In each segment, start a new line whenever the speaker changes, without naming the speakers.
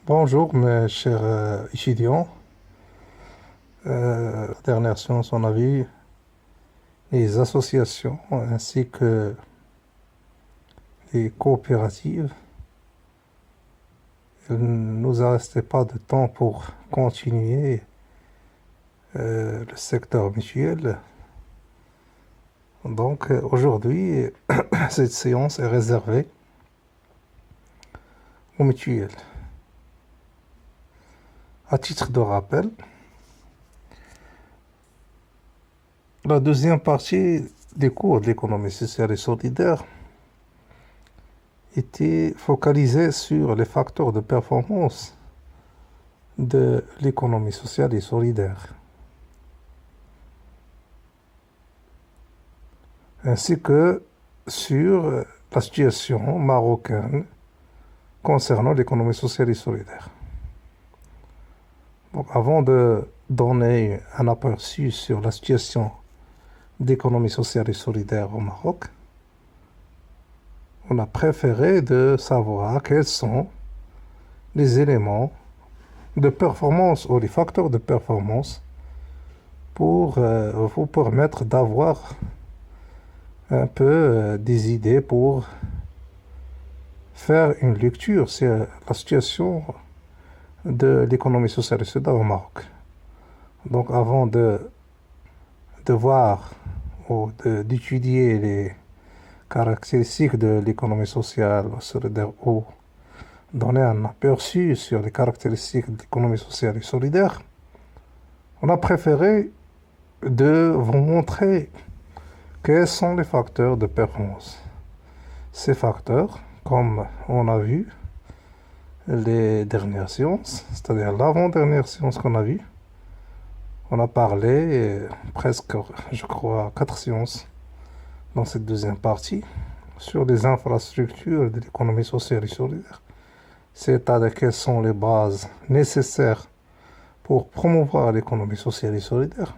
Bonjour mes chers étudiants. Dernière séance, on a vu les associations ainsi que les coopératives. Il ne nous a resté pas de temps pour continuer le secteur mutuel. Donc aujourd'hui, cette séance est réservée aux mutuelles. À titre de rappel, la deuxième partie des cours de l'économie sociale et solidaire était focalisée sur les facteurs de performance de l'économie sociale et solidaire, ainsi que sur la situation marocaine concernant l'économie sociale et solidaire. Donc, avant de donner un aperçu sur la situation d'économie sociale et solidaire au Maroc, on a préféré de savoir quels sont les éléments de performance ou les facteurs de performance pour vous permettre d'avoir un peu des idées pour faire une lecture sur la situation de l'économie sociale et solidaire au Maroc. Donc avant de voir ou d'étudier les caractéristiques de l'économie sociale et solidaire ou donner un aperçu sur les caractéristiques de l'économie sociale et solidaire, on a préféré de vous montrer quels sont les facteurs de performance. Ces facteurs, comme on a vu les dernières séances, c'est-à-dire l'avant-dernière séance qu'on a vue, on a parlé presque, je crois, 4 séances dans cette deuxième partie sur les infrastructures de l'économie sociale et solidaire, c'est-à-dire quelles sont les bases nécessaires pour promouvoir l'économie sociale et solidaire.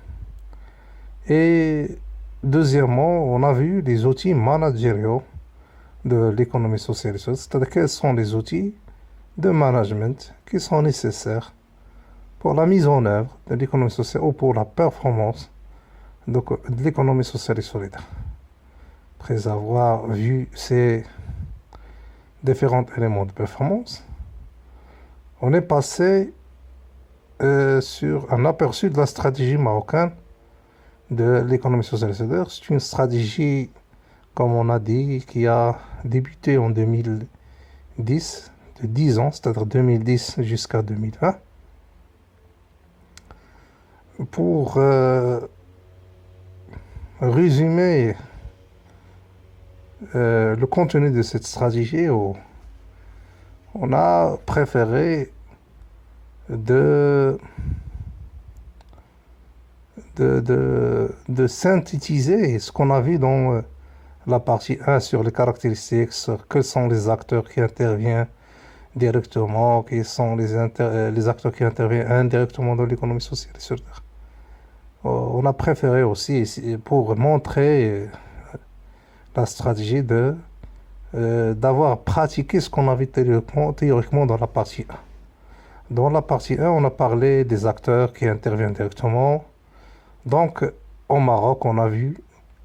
Et deuxièmement, on a vu les outils managériaux de l'économie sociale et solidaire, c'est-à-dire quels sont les outils de management qui sont nécessaires pour la mise en œuvre de l'économie sociale ou pour la performance de l'économie sociale et solidaire. Après avoir vu ces différents éléments de performance, on est passé sur un aperçu de la stratégie marocaine de l'économie sociale et solidaire. C'est une stratégie, comme on a dit, qui a débuté en 2010, de 10 ans, c'est-à-dire 2010 jusqu'à 2020. Pour résumer le contenu de cette stratégie, on a préféré de synthétiser ce qu'on a vu dans la partie 1 sur les caractéristiques, sur quels sont les acteurs qui interviennent directement, quels sont les acteurs qui interviennent indirectement dans l'économie sociale et solidaire. On a préféré aussi, pour montrer la stratégie d'avoir pratiqué ce qu'on avait théoriquement dans la partie 1. Dans la partie 1, on a parlé des acteurs qui interviennent directement. Donc, au Maroc, on a vu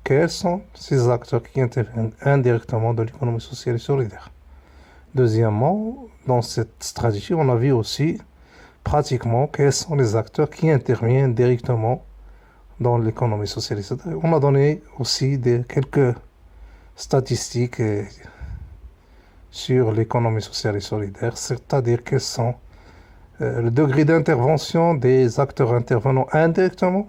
quels sont ces acteurs qui interviennent indirectement dans l'économie sociale et solidaire. Deuxièmement, dans cette stratégie, on a vu aussi pratiquement quels sont les acteurs qui interviennent directement dans l'économie sociale et solidaire. On a donné aussi quelques statistiques sur l'économie sociale et solidaire, c'est-à-dire quels sont le degré d'intervention des acteurs intervenant indirectement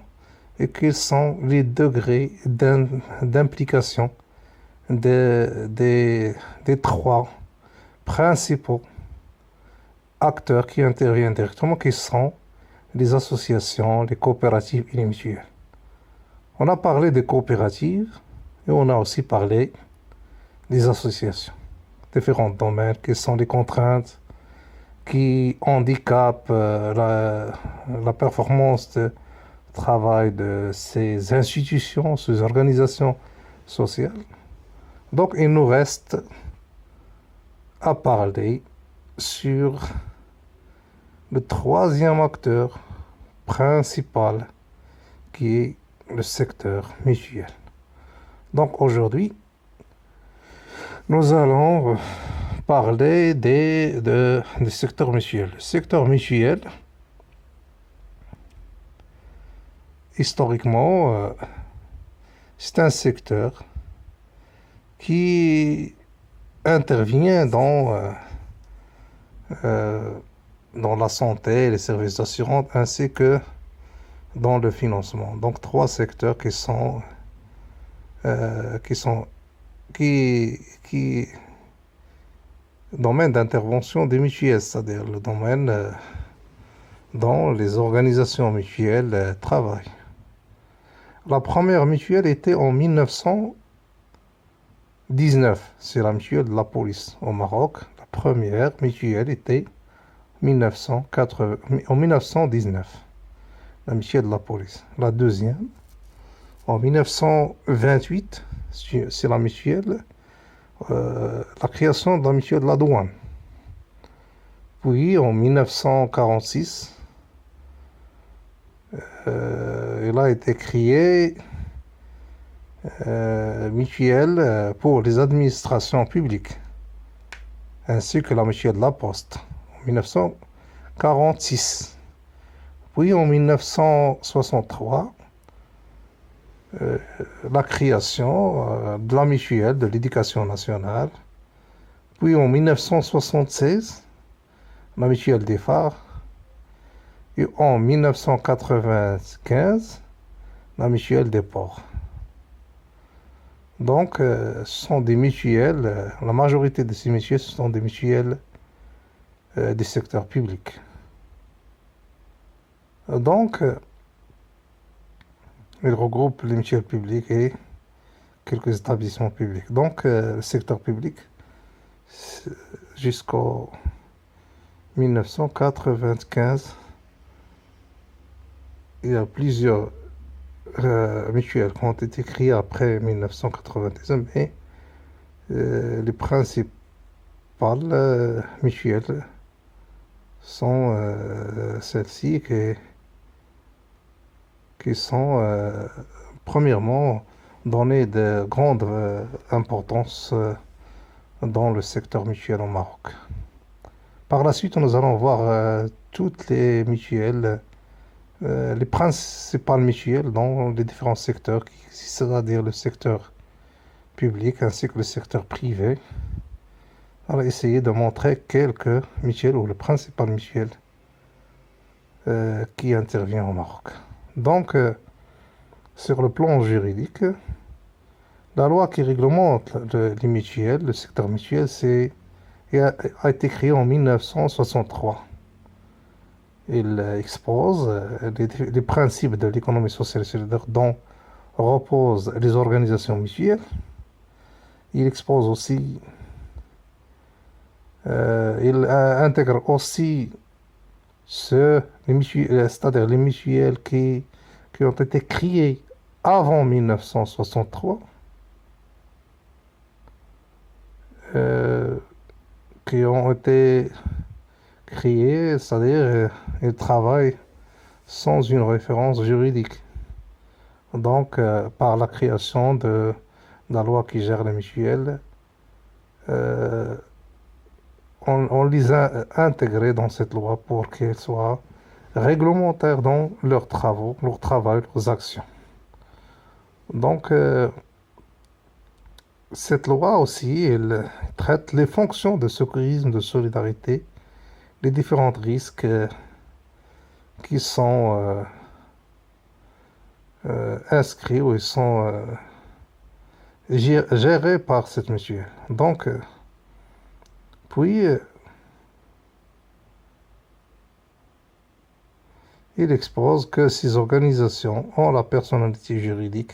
et quels sont les degrés d'implication des trois principaux acteurs qui interviennent directement, qui sont les associations, les coopératives et les mutuelles. On a parlé des coopératives et on a aussi parlé des associations. Différents domaines, quelles sont les contraintes qui handicapent la performance de travail de ces institutions, ces organisations sociales. Donc, il nous reste à parler sur le troisième acteur principal qui est le secteur mutuel. Donc aujourd'hui, nous allons parler du secteur mutuel. Le secteur mutuel, historiquement, c'est un secteur qui intervient dans la santé, les services d'assurance, ainsi que dans le financement. Donc trois secteurs qui domaine d'intervention des mutuelles, c'est-à-dire le domaine dont les organisations mutuelles travaillent. La première mutuelle était en 1919, c'est la mutuelle de la police au Maroc. La première mutuelle était en 1919, la mutuelle de la police. La deuxième, en 1928, c'est la mutuelle, la création de la mutuelle de la douane. Puis en 1946, il a été créé mutuelle pour les administrations publiques, ainsi que la mutuelle de la Poste en 1946. Puis en 1963, la création de la mutuelle de l'éducation nationale. Puis en 1976, la mutuelle des phares. Et en 1995, la mutuelle des ports. Donc, ce sont des mutuelles, la majorité de ces mutuelles, ce sont des mutuelles du secteur public. Donc, ils regroupent les mutuelles publiques et quelques établissements publics. Donc, le secteur public, jusqu'en 1995, il y a plusieurs mutuelles qui ont été créées après 1999, mais les principales mutuelles sont celles-ci qui sont premièrement données de grande importance dans le secteur mutuel au Maroc. Par la suite, nous allons voir toutes les mutuelles, les principales mutuelles dans les différents secteurs, c'est-à-dire le secteur public ainsi que le secteur privé. On va essayer de montrer quelques mutuelles ou les principales mutuelles qui interviennent au Maroc. Donc, sur le plan juridique, la loi qui réglemente les mutuelles, le secteur mutuel, a été créée en 1963. Il expose les principes de l'économie sociale et solidaire dont reposent les organisations mutuelles. Il expose aussi, il intègre aussi c'est-à-dire les mutuelles qui ont été créées avant 1963, qui ont été créées, c'est-à-dire ils travaillent sans une référence juridique. Donc, par la création de la loi qui gère les mutuelles, on les a intégrés dans cette loi pour qu'elles soient réglementaires dans leurs travaux, leur travail, leurs actions. Donc, cette loi aussi, elle traite les fonctions de secourisme, de solidarité, les différents risques qui sont inscrits ou ils sont gérés par cette mutuelle. Donc, puis, il expose que ces organisations ont la personnalité juridique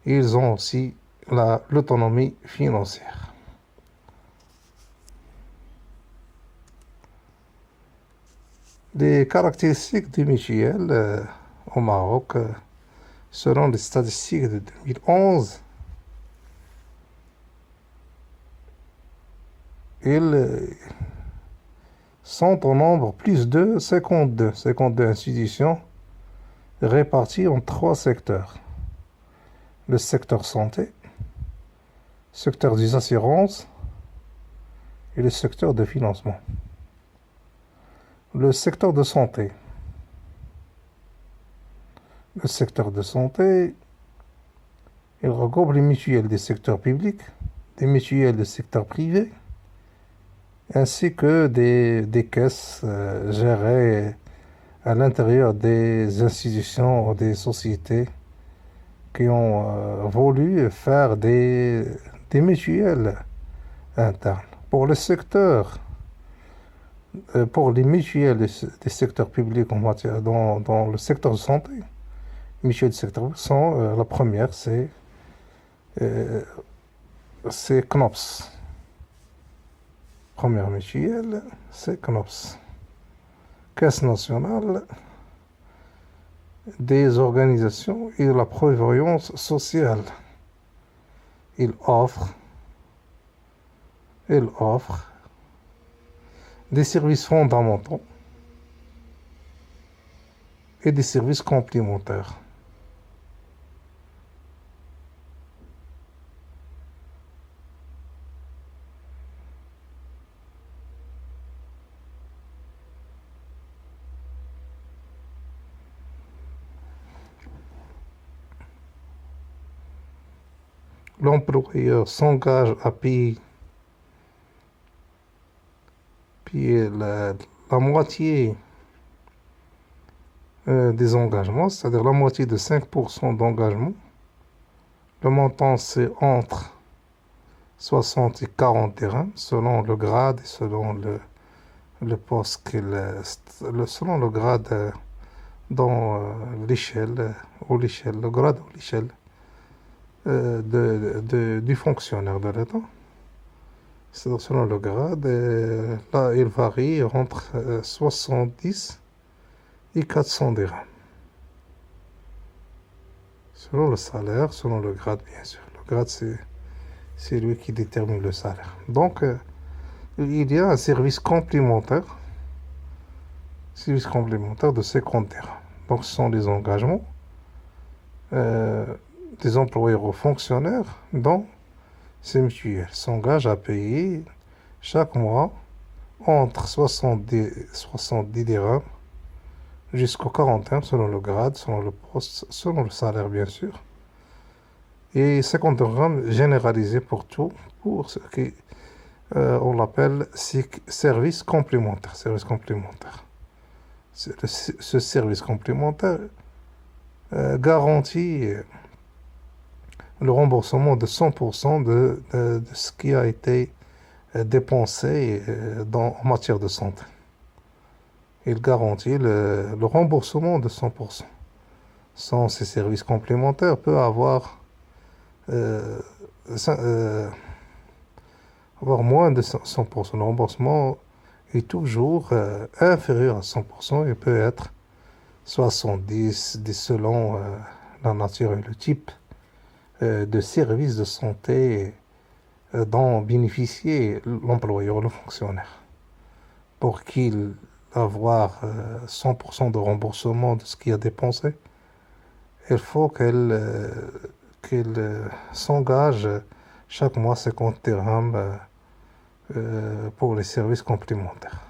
et ils ont aussi l'autonomie financière. Les caractéristiques des mutuelles au Maroc, selon les statistiques de 2011, sont au nombre plus de 52 institutions réparties en 3 secteurs. Le secteur santé, secteur des assurances et le secteur de financement. Le secteur de santé. Le secteur de santé, il regroupe les mutuelles des secteurs publics, des mutuelles des secteurs privés, ainsi que des caisses gérées à l'intérieur des institutions ou des sociétés qui ont voulu faire des mutuelles internes. Pour le secteur, pour les mutuelles des secteurs publics dans le secteur de santé, les mutuelles du secteur sont, la première, c'est CNOPS. Première mutuelle, c'est CNOPS. Caisse nationale des organisations et de la prévoyance sociale. Elle offre des services fondamentaux et des services complémentaires. L'employeur s'engage à payer la moitié des engagements, c'est-à-dire la moitié de 5% d'engagement. Le montant, c'est entre 60 et 40 dirhams, selon le grade et selon le poste selon le grade dans l'échelle, le grade ou l'échelle du fonctionnaire de l'État. Selon le grade, là, il varie entre 70 et 400 dirhams. Selon le salaire, selon le grade, bien sûr. Le grade, c'est lui qui détermine le salaire. Donc, il y a un service complémentaire de 50 dirhams. Donc, ce sont les engagements des employeurs aux fonctionnaires dont ces mutuelles s'engagent à payer chaque mois entre 70 dirhams jusqu'aux 40 dirhams selon le grade, selon le poste, selon le salaire bien sûr. Et 50 dirhams généralisés pour tout, pour ce qui on l'appelle service complémentaire. Ce service complémentaire garantit le remboursement de 100% de ce qui a été dépensé en matière de santé. Il garantit le remboursement de 100%. Sans ces services complémentaires, peut avoir moins de 100%. Le remboursement est toujours inférieur à 100%. Il peut être 70 selon la nature et le type de services de santé dont bénéficiait l'employeur, le fonctionnaire. Pour qu'il avoir 100% de remboursement de ce qu'il a dépensé, il faut qu'elle s'engage chaque mois 50 dirhams pour les services complémentaires.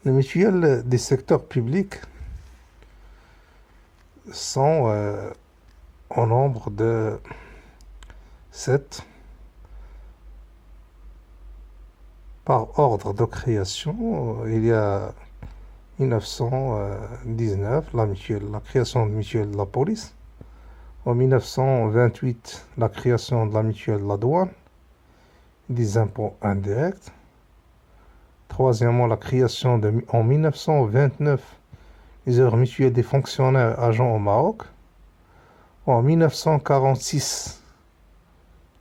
Les mutuelles des secteurs publics sont au nombre de 7 par ordre de création. Il y a 1919, la création de mutuelle de la police. En 1928, la création de la mutuelle de la douane, des impôts indirects. Troisièmement, la création en 1929 les heures mutuelles des fonctionnaires agents au Maroc. En 1946,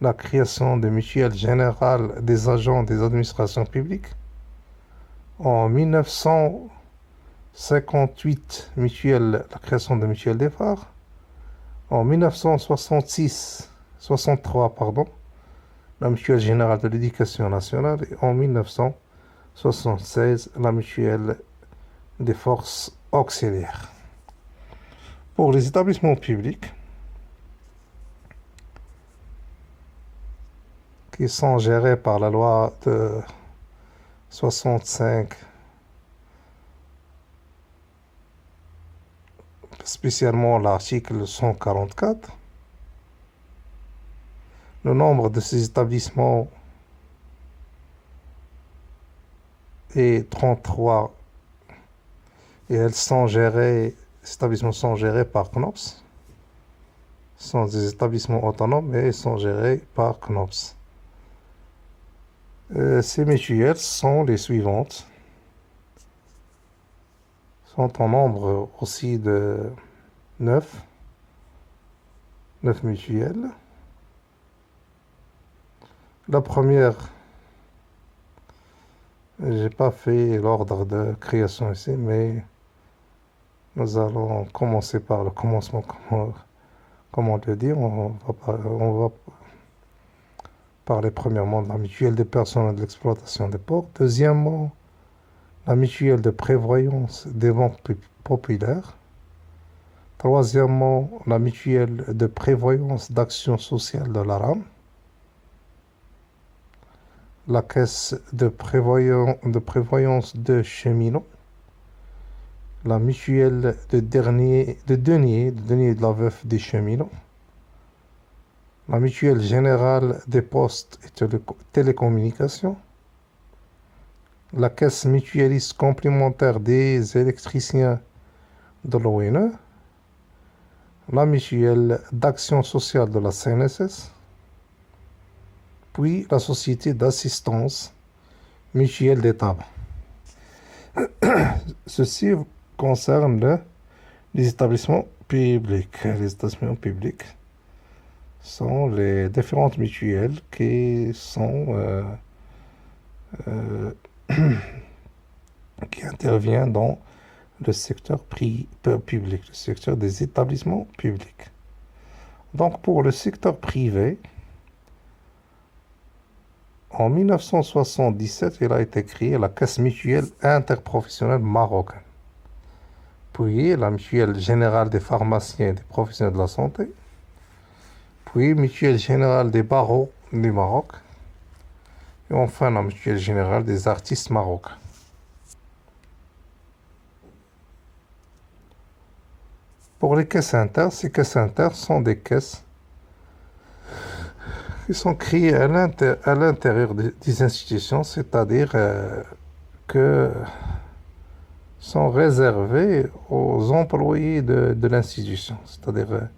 la création de mutuelles générales des agents des administrations publiques. En 1958, la création de mutuelles des phares. En 1963, la Mutuelle Générale de l'Éducation nationale et en 1976, la Mutuelle des Forces Auxiliaires. Pour les établissements publics qui sont gérés par la loi de 65, spécialement l'article 144, le nombre de ces établissements est 33 et ces établissements sont gérés par CNOPS. Ce sont des établissements autonomes mais ils sont gérés par CNOPS. Ces mutuelles sont les suivantes. Sont en nombre aussi de 9 mutuelles. La première, j'ai pas fait l'ordre de création ici, mais nous allons commencer par le commencement, comment le dire. On va parler premièrement de la mutuelle des personnes et de l'exploitation des ports. Deuxièmement, la mutuelle de prévoyance des ventes populaires. Troisièmement, la mutuelle de prévoyance d'action sociale de l'ARAM. La caisse de prévoyance de cheminots. La mutuelle de denier de la veuve des cheminots. La mutuelle générale des postes et télécommunications. La caisse mutualiste complémentaire des électriciens de l'ONE, la mutuelle d'action sociale de la CNSS, puis la société d'assistance mutuelle des tabacs. Ceci concerne les établissements publics. Les établissements publics sont les différentes mutuelles qui sont qui intervient dans le secteur public, le secteur des établissements publics. Donc pour le secteur privé, en 1977, il a été créé la Caisse mutuelle interprofessionnelle marocaine, puis la Mutuelle générale des pharmaciens et des professionnels de la santé, puis Mutuelle générale des barreaux du Maroc, et enfin la Mutuelle générale des artistes marocains. Pour les caisses inter, ces caisses inter sont des caisses qui sont créées à l'intérieur des institutions, c'est-à-dire que sont réservées aux employés de l'institution. C'est-à-dire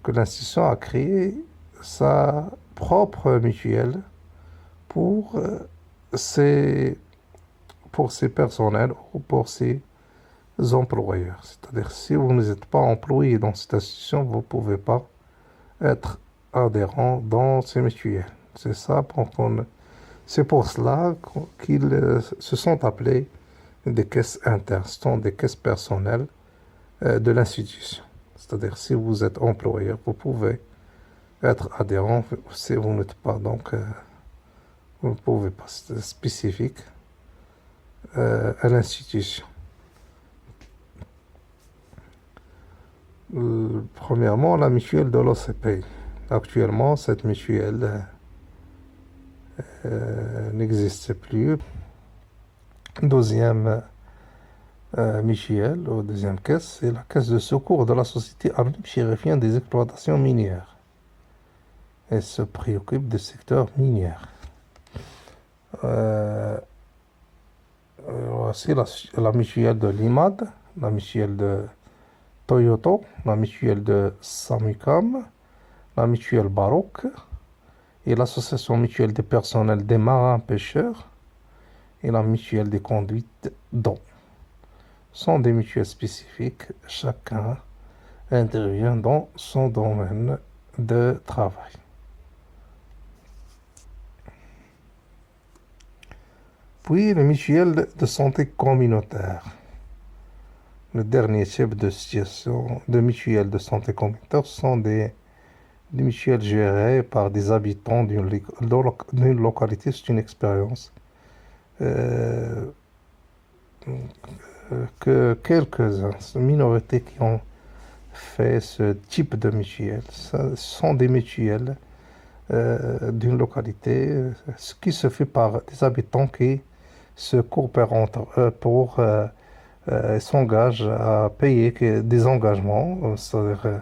que l'institution a créé sa propre mutuelle pour ses personnels ou pour ses employeurs. C'est-à-dire si vous n'êtes pas employé dans cette institution, vous ne pouvez pas être adhérent dans ces mutuelles. C'est ça, c'est pour cela qu'ils se sont appelés des caisses internes, ce sont des caisses personnelles de l'institution. C'est-à-dire si vous êtes employeur, vous pouvez être adhérent. Si vous n'êtes pas, donc vous ne pouvez pas. C'est spécifique à l'institution. Premièrement, la mutuelle de l'OCP. Actuellement, cette mutuelle n'existe plus. Deuxième mutuelle, ou deuxième caisse, c'est la caisse de secours de la société anonyme chérifienne des exploitations minières. Elle se préoccupe du secteur minier. Voici la mutuelle de l'IMAD, la mutuelle de Toyota, la mutuelle de Samicam, la mutuelle Baroque et l'association mutuelle des personnels des marins pêcheurs et la mutuelle des conduites d'eau. Sont des mutuelles spécifiques, chacun intervient dans son domaine de travail. Puis les mutuelles de santé communautaire. Le dernier type de situation de mutuelles de santé communautaire sont des des mutuelles gérées par des habitants d'une localité, c'est une expérience euh, que quelques-uns, une minorité qui ont fait ce type de mutuelle. Ce sont des mutuelles d'une localité, ce qui se fait par des habitants qui se coopèrent entre eux pour s'engagent à payer des engagements, c'est-à-dire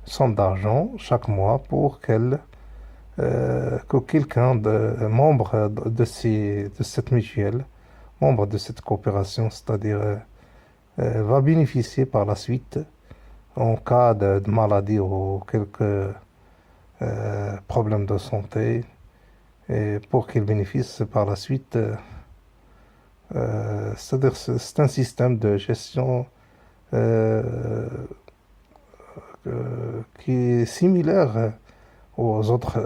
somme d'argent chaque mois pour que quelqu'un membre de cette mutuelle, membre de cette coopération, c'est-à-dire va bénéficier par la suite en cas de maladie ou quelques problèmes de santé, et pour qu'il bénéficie par la suite, c'est-à-dire c'est un système de gestion euh, qui est similaire aux autres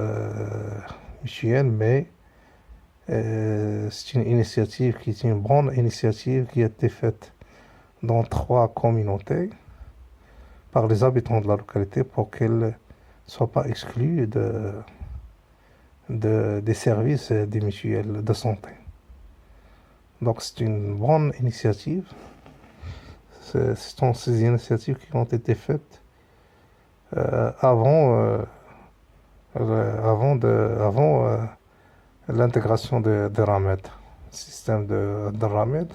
mutuelles, mais c'est une initiative qui est une bonne initiative qui a été faite dans 3 communautés par les habitants de la localité pour qu'elles ne soient pas exclues des services des mutuelles de santé. Donc c'est une bonne initiative. Ce sont ces initiatives qui ont été faites avant l'intégration de Ramed, système de Ramed.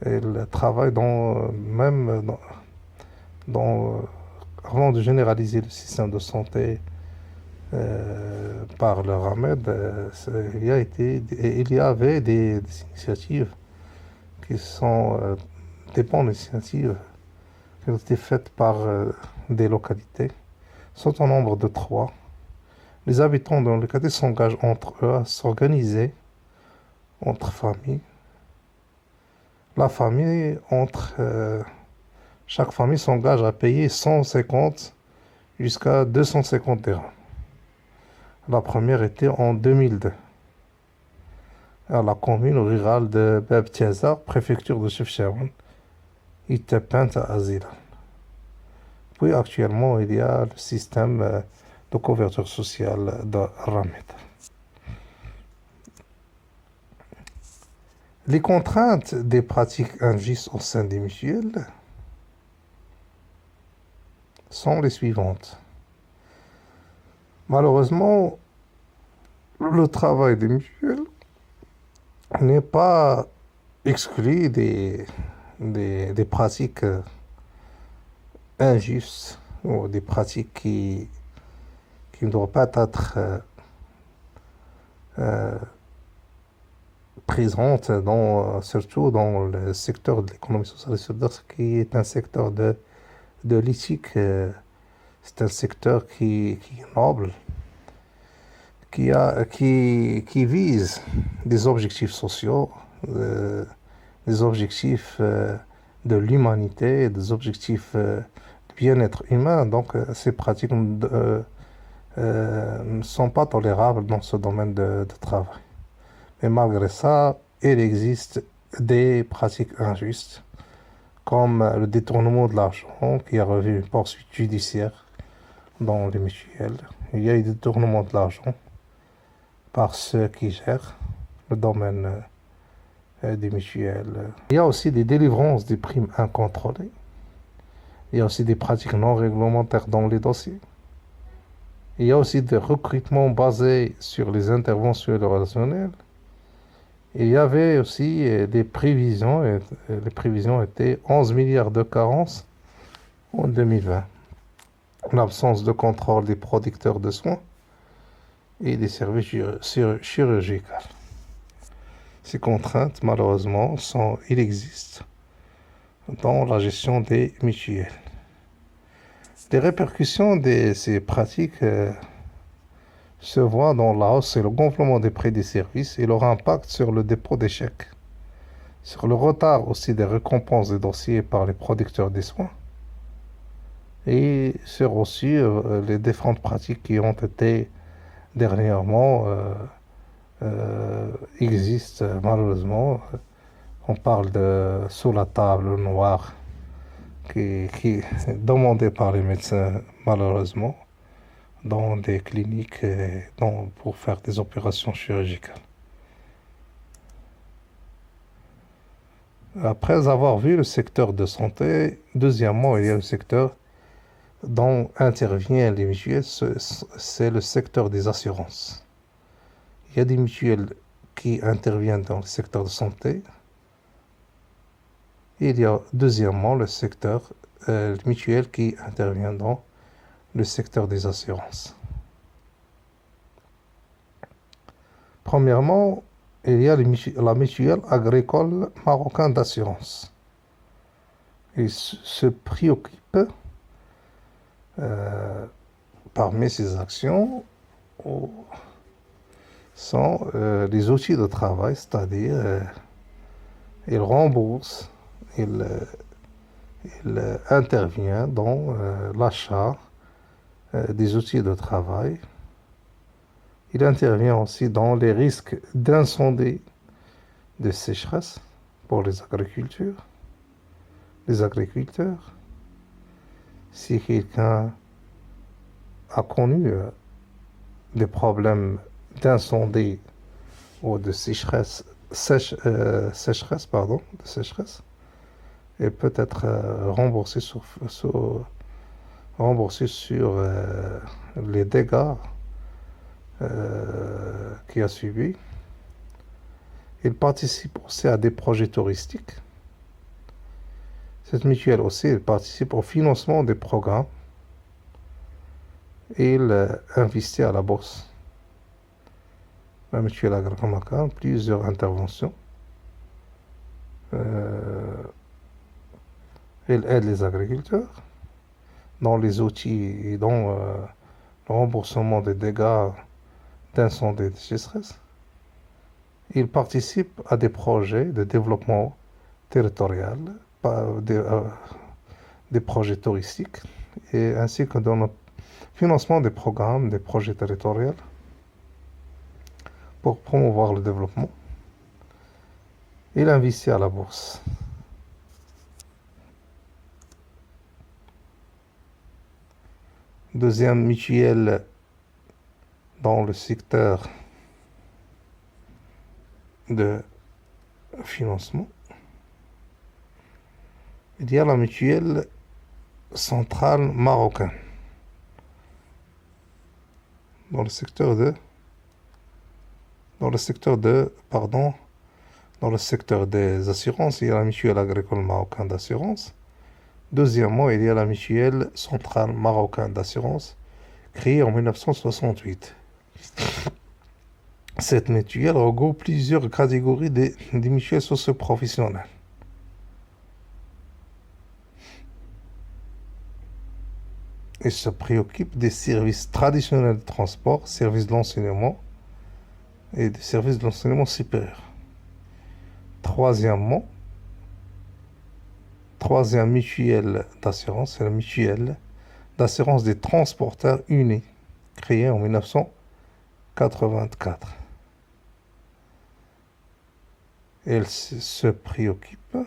Elle travaille avant de généraliser le système de santé par le Ramed, il y avait des initiatives qui sont des bonnes initiatives qui ont été faites par des localités. Sont au nombre de 3. Les habitants de la localité s'engagent entre eux à s'organiser entre familles. La famille, chaque famille s'engage à payer 150 jusqu'à 250 dirhams. La première était en 2002 à la commune rurale de Bab Tiazar, préfecture de Chefchaouen, Itepent à Azila. Puis actuellement, il y a le système de couverture sociale de Ramed. Les contraintes des pratiques injustes au sein des mutuelles sont les suivantes. Malheureusement, le travail des mutuelles n'est pas exclu des pratiques injustes ou des pratiques qui ne doivent pas être présentes, surtout dans le secteur de l'économie sociale et solidaire, qui est un secteur de l'éthique. C'est un secteur qui est noble, qui vise des objectifs sociaux, des objectifs de l'humanité, des objectifs de bien-être humain. Donc, ces pratiques ne sont pas tolérables dans ce domaine de travail. Mais malgré ça, il existe des pratiques injustes, comme le détournement de l'argent, qui a revu une poursuite judiciaire dans les mutuelles. Il y a eu des détournements de l'argent par ceux qui gèrent le domaine des mutuelles. Il y a aussi des délivrances des primes incontrôlées. Il y a aussi des pratiques non réglementaires dans les dossiers. Il y a aussi des recrutements basés sur les interventions relationnelles. Il y avait aussi des prévisions, et les prévisions étaient 11 milliards de carences en 2020. L'absence de contrôle des producteurs de soins et des services chirurgicaux. Ces contraintes, malheureusement, il existe dans la gestion des mutuelles. Les répercussions de ces pratiques se voient dans la hausse et le gonflement des prix des services et leur impact sur le dépôt des chèques, sur le retard aussi des récompenses des dossiers par les producteurs des soins et sur aussi les différentes pratiques qui ont été dernièrement existent malheureusement. On parle de sous la table noire qui est demandé par les médecins malheureusement. dans des cliniques pour faire des opérations chirurgicales. Après avoir vu le secteur de santé, deuxièmement, il y a le secteur dont interviennent les mutuelles, c'est le secteur des assurances. Il y a des mutuelles qui interviennent dans le secteur de santé. Il y a deuxièmement le secteur mutuel qui intervient dans le secteur des assurances. Premièrement, il y a la mutuelle agricole marocaine d'assurance. Il se préoccupe parmi ses actions sont les outils de travail, c'est-à-dire il rembourse, il intervient dans l'achat des outils de travail. Il intervient aussi dans les risques d'incendie, de sécheresse pour les agriculteurs. Si quelqu'un a connu des problèmes d'incendie ou de sécheresse, et peut être remboursé sur les dégâts qu'il a subis. Il participe aussi à des projets touristiques. Cette mutuelle aussi, elle participe au financement des programmes et il investit à la bourse. La mutuelle agricole marocaine, plusieurs interventions. Elle aide les agriculteurs dans les outils et dans le remboursement des dégâts d'incendie et de sécheresse. Il participe à des projets de développement territorial, des projets touristiques, et ainsi que dans le financement des programmes, des projets territoriaux pour promouvoir le développement. Il investit à la bourse. Deuxième mutuelle dans le secteur de financement, il y a la mutuelle centrale marocaine. Dans le secteur des assurances, il y a la mutuelle agricole marocaine d'assurance. Deuxièmement, il y a la mutuelle centrale marocaine d'assurance, créée en 1968. Cette mutuelle regroupe plusieurs catégories des mutuelles socio-professionnelles. Elle se préoccupe des services traditionnels de transport, services de l'enseignement et des services de l'enseignement supérieur. Troisième mutuelle d'assurance, c'est la mutuelle d'assurance des transporteurs unis, créée en 1984. Elle se préoccupe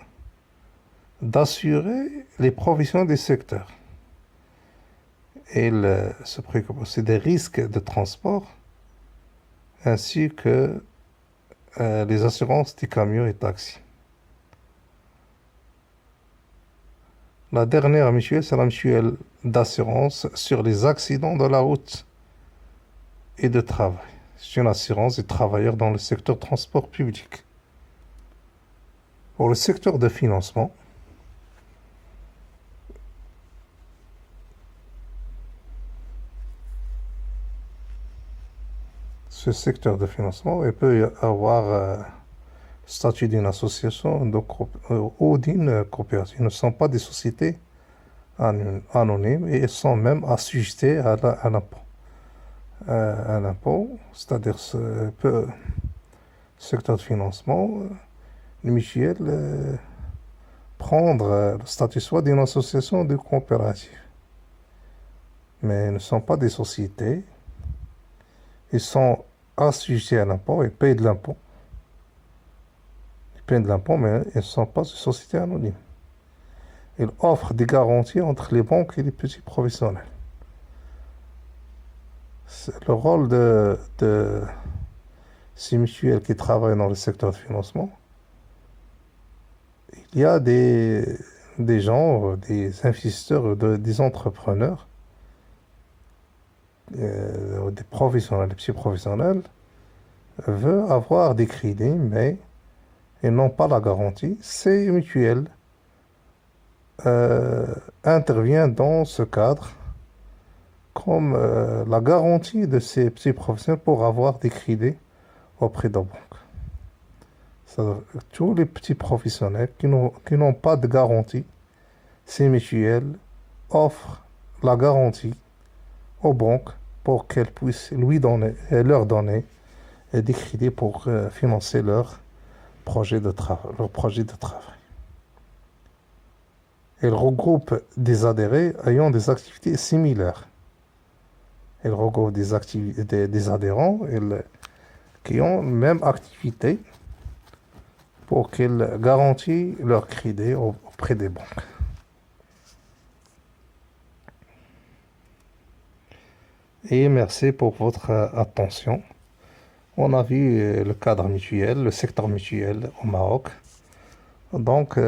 d'assurer les professionnels des secteurs. Elle se préoccupe aussi des risques de transport ainsi que les assurances des camions et taxis. La dernière mutuelle, c'est la mutuelle d'assurance sur les accidents de la route et de travail. C'est une assurance des travailleurs dans le secteur transport public. Pour le secteur de financement, ce secteur de financement, il peut y avoir statut d'une association ou d'une coopérative. Ils ne sont pas des sociétés anonymes et ils sont même assujettés à l'impôt. Un impôt, c'est-à-dire ce secteur de financement, les mutuelles prendre le statut soit d'une association ou d'une coopérative. Mais ils ne sont pas des sociétés. Ils sont assujettés à l'impôt, ils payent de l'impôt. Ils payent de l'impôt, mais ils ne sont pas des sociétés anonymes. Ils offrent des garanties entre les banques et les petits professionnels. Le rôle de ces mutuelles qui travaillent dans le secteur de financement, il y a des gens, des investisseurs, des entrepreneurs, des professionnels, des petits professionnels, veulent avoir des crédits, mais ils n'ont pas la garantie. Ces mutuelles euh, interviennent dans ce cadre comme la garantie de ces petits professionnels pour avoir des crédits auprès de banques. Tous les petits professionnels qui n'ont pas de garantie, ces mutuelles offrent la garantie aux banques pour qu'elles puissent leur donner des crédits pour financer leur projet de travail. Elles regroupent des adhérés ayant des activités similaires. Elles regroupent des adhérents qui ont la même activité pour qu'ils garantissent leur crédit auprès des banques. Et merci pour votre attention. On a vu le cadre mutuel, le secteur mutuel au Maroc. Donc,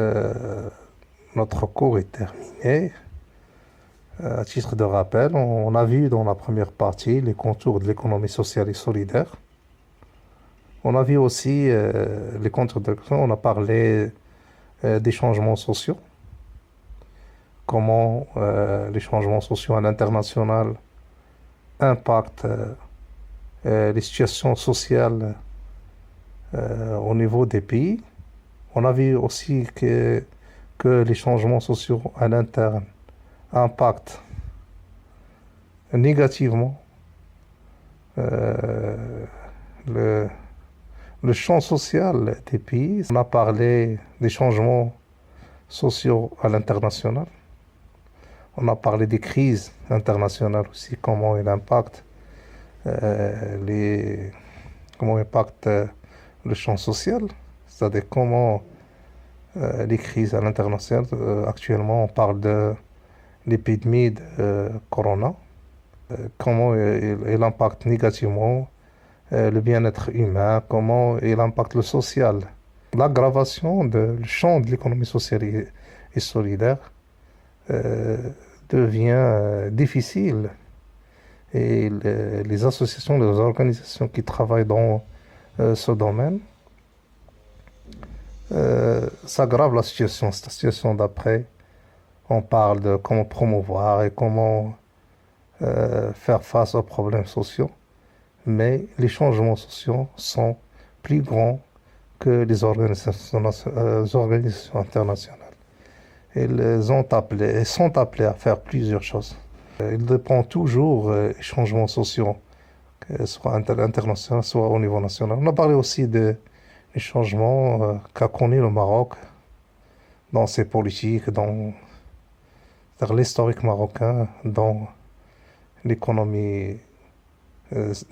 notre cours est terminé. À titre de rappel, on a vu dans la première partie les contours de l'économie sociale et solidaire. On a vu aussi les contours de l'économie, on a parlé des changements sociaux, comment les changements sociaux à l'international impactent les situations sociales au niveau des pays. On a vu aussi que les changements sociaux à l'interne impactent négativement le, le champ social des pays. On a parlé des changements sociaux à l'international. On a parlé des crises internationales aussi, comment impacte le champ social, c'est-à-dire comment les crises à l'international, actuellement on parle de l'épidémie de Corona, comment elle impacte négativement le bien-être humain, comment il impacte le social. L'aggravation du champ de l'économie sociale et solidaire euh, devient difficile et les associations, les organisations qui travaillent dans ce domaine s'aggrave la situation. Cette situation d'après, on parle de comment promouvoir et comment faire face aux problèmes sociaux, mais les changements sociaux sont plus grands que les organisations internationales. Elles sont appelées à faire plusieurs choses. Il dépend toujours des changements sociaux, que ce soit international, soit au niveau national. On a parlé aussi des changements qu'a connu le Maroc dans ses politiques, dans l'historique marocain, dans l'économie,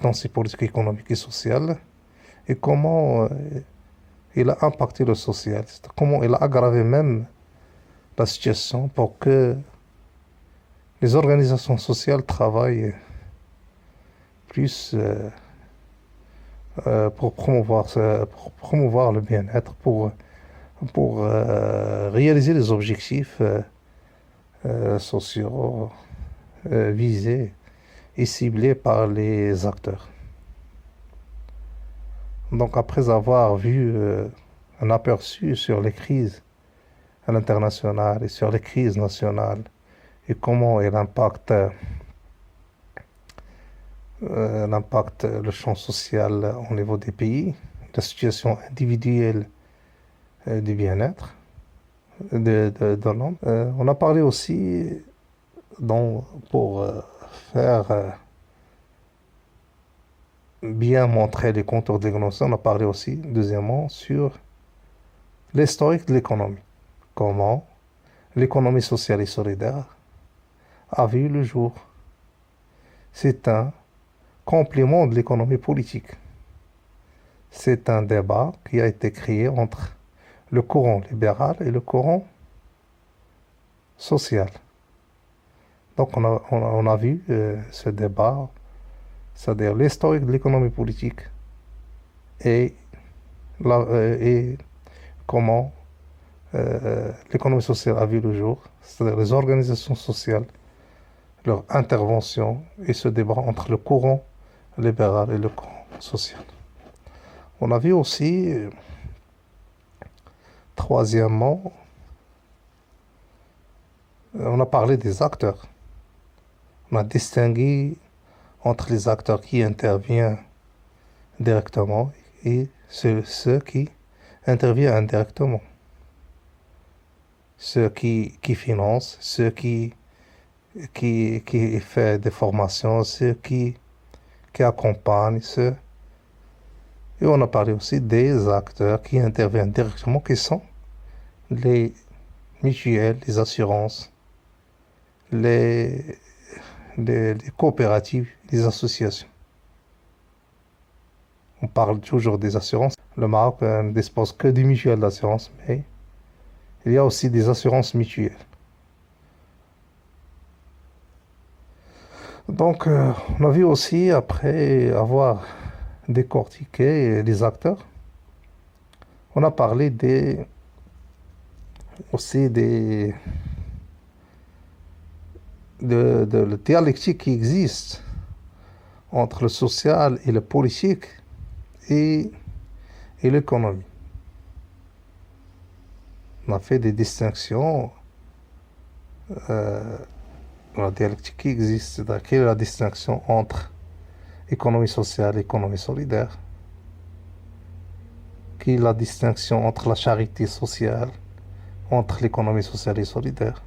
dans ses politiques économiques et sociales, et comment il a impacté le social, comment il a aggravé même la situation pour que les organisations sociales travaillent plus pour promouvoir le bien-être, pour réaliser les objectifs sociaux visés et ciblés par les acteurs. Donc, après avoir vu un aperçu sur les crises à l'international et sur les crises nationales et comment elles impactent le champ social au niveau des pays, la situation individuelle du bien-être de l'homme. On a parlé aussi pour faire bien montrer les contours de l'économie, on a parlé aussi, deuxièmement, sur l'historique de l'économie. Comment l'économie sociale et solidaire a vu le jour. C'est un complément de l'économie politique. C'est un débat qui a été créé entre le courant libéral et le courant social. Donc on a vu ce débat c'est-à-dire l'historique de l'économie politique et, et comment l'économie sociale a vu le jour, c'est-à-dire les organisations sociales, leur intervention et ce débat entre le courant libéral et le courant social. On a vu aussi, troisièmement, on a parlé des acteurs. On a distingué entre les acteurs qui interviennent directement et ceux qui interviennent indirectement. Ceux qui financent, ceux qui font des formations, ceux qui accompagnent, ceux... Et on a parlé aussi des acteurs qui interviennent directement, qui sont les mutuelles, les assurances, les coopératives, les associations. On parle toujours des assurances. Le Maroc ne dispose que des mutuelles d'assurance, mais il y a aussi des assurances mutuelles. Donc, on a vu aussi, après avoir décortiqué les acteurs, on a parlé aussi de la dialectique qui existe entre le social et le politique et l'économie. On a fait des distinctions, la dialectique qui existe, c'est-à-dire quelle est la distinction entre économie sociale et économie solidaire, quelle est la distinction entre la charité sociale, entre l'économie sociale et solidaire,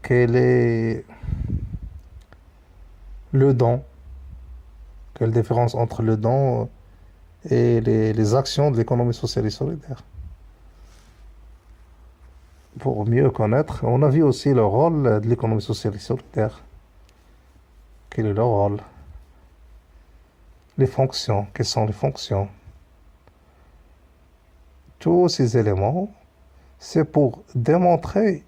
quel est le don, quelle différence entre le don et les actions de l'économie sociale et solidaire. Pour mieux connaître, on a vu aussi le rôle de l'économie sociale et solidaire. Quel est le rôle? Les fonctions, quelles sont les fonctions? Tous ces éléments, c'est pour démontrer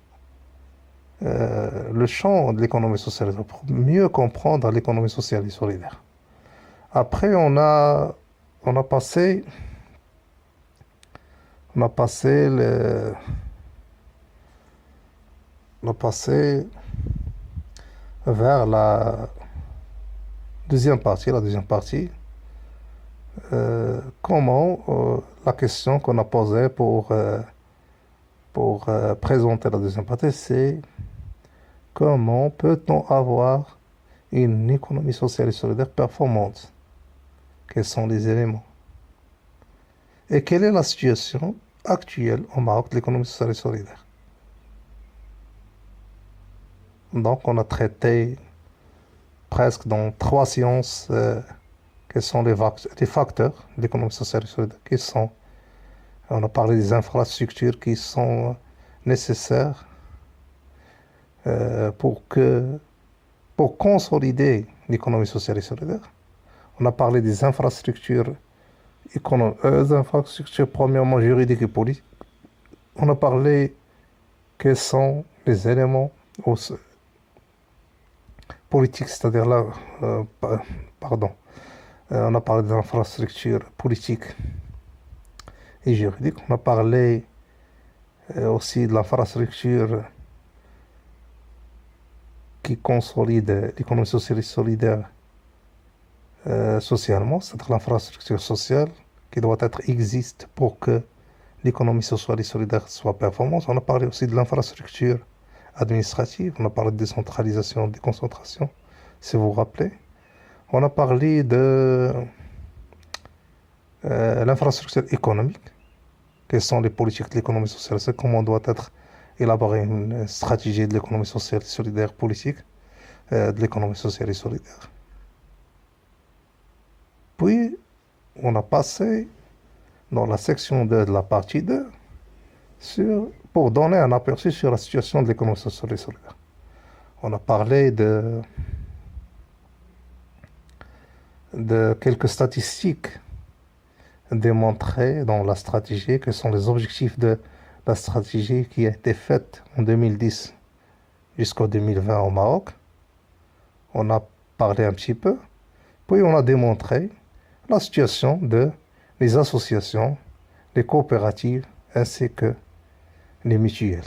le champ de l'économie sociale, pour mieux comprendre l'économie sociale et solidaire. Après, on a passé vers la deuxième partie, comment la question qu'on a posée pour présenter la deuxième partie, c'est comment peut-on avoir une économie sociale et solidaire performante? Quels sont les éléments? Et quelle est la situation actuelle au Maroc de l'économie sociale et solidaire? Donc, on a traité presque dans 3 sciences quels sont les facteurs de l'économie sociale et solidaire. On a parlé des infrastructures qui sont nécessaires pour consolider l'économie sociale et solidaire. On a parlé des infrastructures premièrement juridiques et politiques. On a parlé quels sont les éléments politiques, c'est-à-dire on a parlé des infrastructures politiques et juridiques. On a parlé aussi de l'infrastructure qui consolide l'économie sociale et solidaire socialement, c'est-à-dire l'infrastructure sociale qui doit existe pour que l'économie sociale et solidaire soit performante. On a parlé aussi de l'infrastructure administrative, on a parlé de décentralisation, de déconcentration, si vous vous rappelez. On a parlé de l'infrastructure économique, quelles sont les politiques de l'économie sociale, c'est comment doit être élaborée une stratégie de l'économie sociale et solidaire politique, de l'économie sociale et solidaire. Puis, on a passé dans la section 2 de la partie 2 pour donner un aperçu sur la situation de l'économie sociale et solidaire. On a parlé de quelques statistiques démontrées dans la stratégie, que sont les objectifs de la stratégie qui a été faite en 2010 jusqu'en 2020 au Maroc. On a parlé un petit peu. Puis on a démontré la situation des associations, les coopératives ainsi que les mutuelles.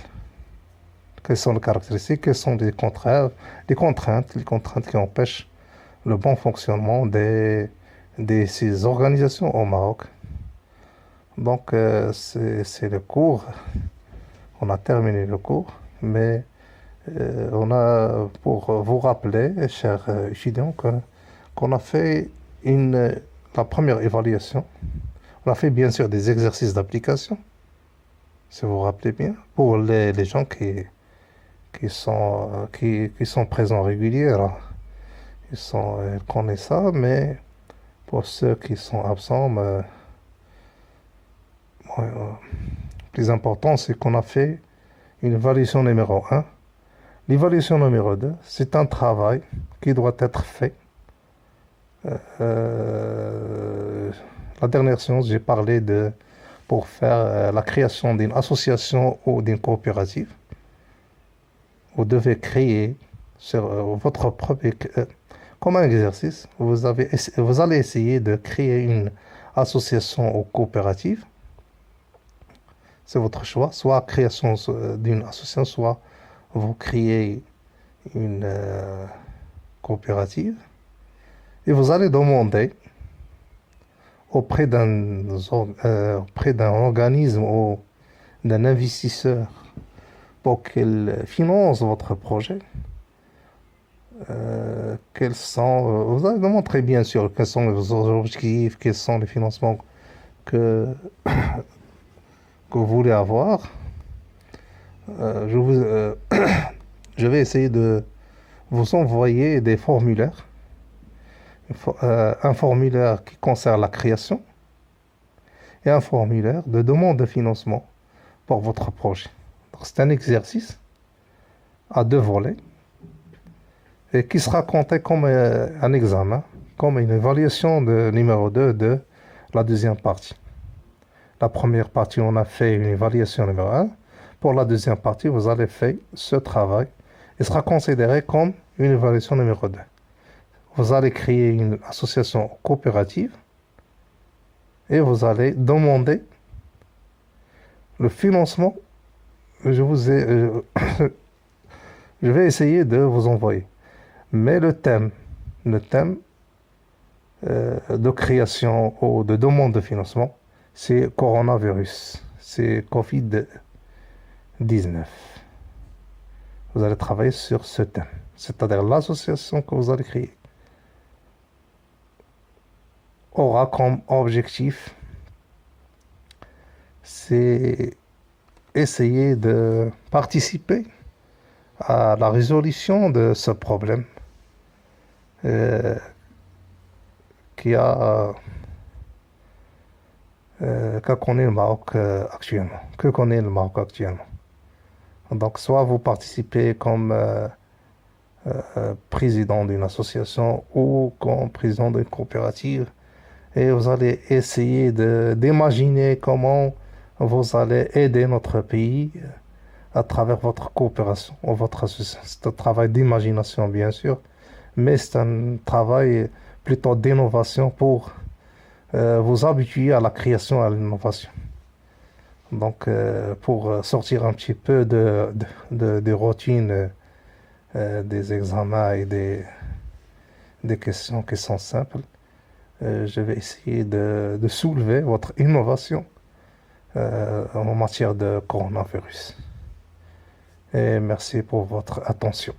Quelles sont les caractéristiques, quelles sont les contraintes qui empêchent le bon fonctionnement de ces organisations au Maroc. Donc, c'est le cours. On a terminé le cours, mais on a, pour vous rappeler, chers étudiants, qu'on a fait la première évaluation. On a fait bien sûr des exercices d'application, si vous vous rappelez bien, pour les gens qui sont présents régulièrement. Ils connaissent ça, mais pour ceux qui sont absents, ouais, le plus important, c'est qu'on a fait une évaluation numéro 1. L'évaluation numéro 2, c'est un travail qui doit être fait. La dernière séance, j'ai parlé pour faire la création d'une association ou d'une coopérative. Vous devez créer sur votre propre... comme un exercice, vous allez essayer de créer une association ou coopérative. C'est votre choix, soit création d'une association, soit vous créez une coopérative. Et vous allez demander auprès d'un organisme ou d'un investisseur pour qu'il finance votre projet. Vous allez demander bien sûr quels sont vos objectifs, quels sont les financements que vous voulez avoir. Je vais essayer de vous envoyer des formulaires. Un formulaire qui concerne la création et un formulaire de demande de financement pour votre projet. C'est un exercice à 2 volets et qui sera compté comme un examen, comme une évaluation de numéro 2 de la deuxième partie. La première partie, on a fait une évaluation numéro 1. Pour la deuxième partie, vous allez faire ce travail. Il sera considéré comme une évaluation numéro 2. Vous allez créer une association coopérative et vous allez demander le financement. Je vais essayer de vous envoyer. Mais le thème de création ou de demande de financement, c'est coronavirus, c'est Covid-19. Vous allez travailler sur ce thème, c'est-à-dire l'association que vous allez créer aura comme objectif, c'est essayer de participer à la résolution de ce problème qu'a connaît le Maroc actuellement. Donc, soit vous participez comme président d'une association ou comme président d'une coopérative et vous allez essayer d'imaginer comment vous allez aider notre pays à travers votre coopération ou votre association. C'est un travail d'imagination, bien sûr, mais c'est un travail plutôt d'innovation pour vous habituer à la création et à l'innovation. Donc, pour sortir un petit peu des routines des examens et des questions qui sont simples, je vais essayer de soulever votre innovation en matière de coronavirus. Et merci pour votre attention.